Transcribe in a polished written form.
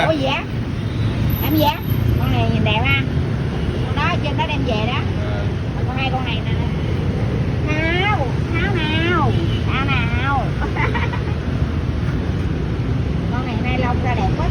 Ủa gì á? Em gì á? Con này nhìn đẹp ha. Con đó trên đó đem về đó. Còn hai con này nè. Nào, nào nào. Nào nào. Con này nay lông ra đẹp quá.